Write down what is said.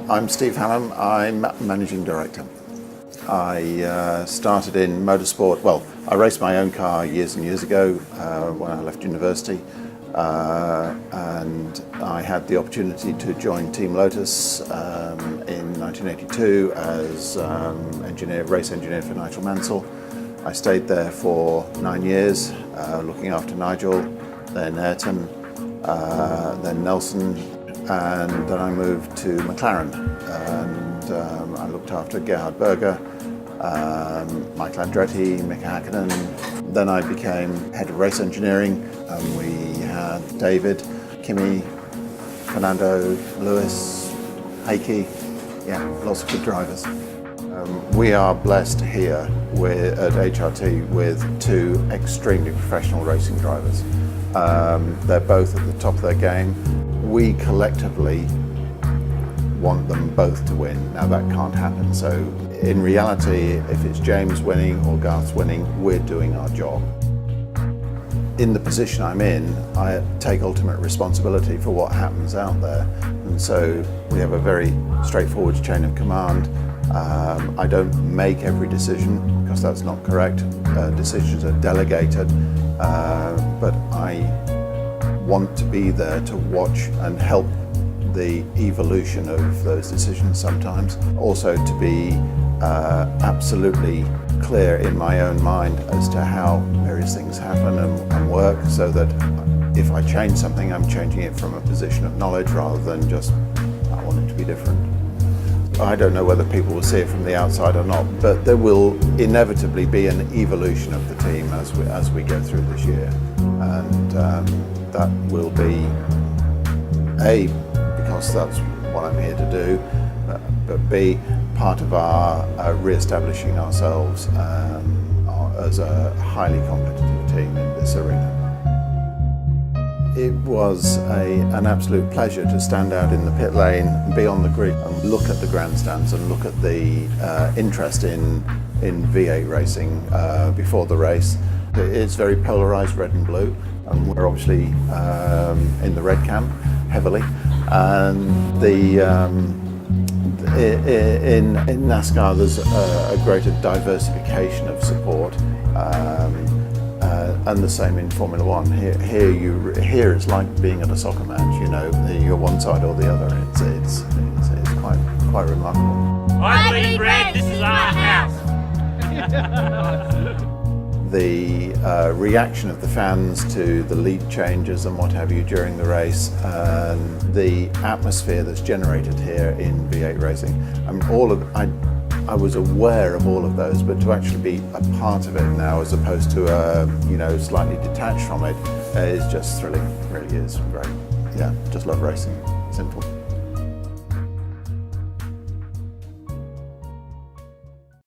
I'm Steve Hallam. I'm Managing Director. I started in motorsport. Well, I raced my own car years and years ago when I left university, and I had the opportunity to join Team Lotus in 1982 as race engineer for Nigel Mansell. I stayed there for 9 years, looking after Nigel, then Ayrton, then Nelson, and then I moved to McLaren, and I looked after Gerhard Berger, Michael Andretti, Mika Hakkinen. Then I became head of race engineering, and we had David, Kimi, Fernando, Lewis, Heikki, lots of good drivers. We are blessed here at HRT with two extremely professional racing drivers. They're both at the top of their game. We collectively want them both to win. Now that can't happen, so in reality, if it's James winning or Garth's winning, we're doing our job. In the position I'm in, I take ultimate responsibility for what happens out there, and so we have a very straightforward chain of command. I don't make every decision because that's not correct. Decisions are delegated, but I want to be there to watch and help the evolution of those decisions sometimes. Also to be absolutely clear in my own mind as to how various things happen and work, so that if I change something, I'm changing it from a position of knowledge rather than just, I want it to be different. I don't know whether people will see it from the outside or not, but there will inevitably be an evolution of the team as we go through this year, and that will be because that's what I'm here to do, but B, part of our re-establishing ourselves as a highly competitive team in this arena. It was an absolute pleasure to stand out in the pit lane, be on the grid and look at the grandstands and look at the interest in V8 racing before the race. It's very polarised, red and blue, and we're obviously in the red camp heavily. And in NASCAR there's a greater diversification of support. And the same in Formula One. Here it's like being at a soccer match. You know, you're one side or the other. It's quite remarkable. I bleed red. This is our house. The reaction of the fans to the lead changes and what have you during the race, and the atmosphere that's generated here in V8 racing. I mean, I was aware of all of those, but to actually be a part of it now, as opposed to slightly detached from it, is just thrilling. It really is great. Yeah, just love racing. Simple.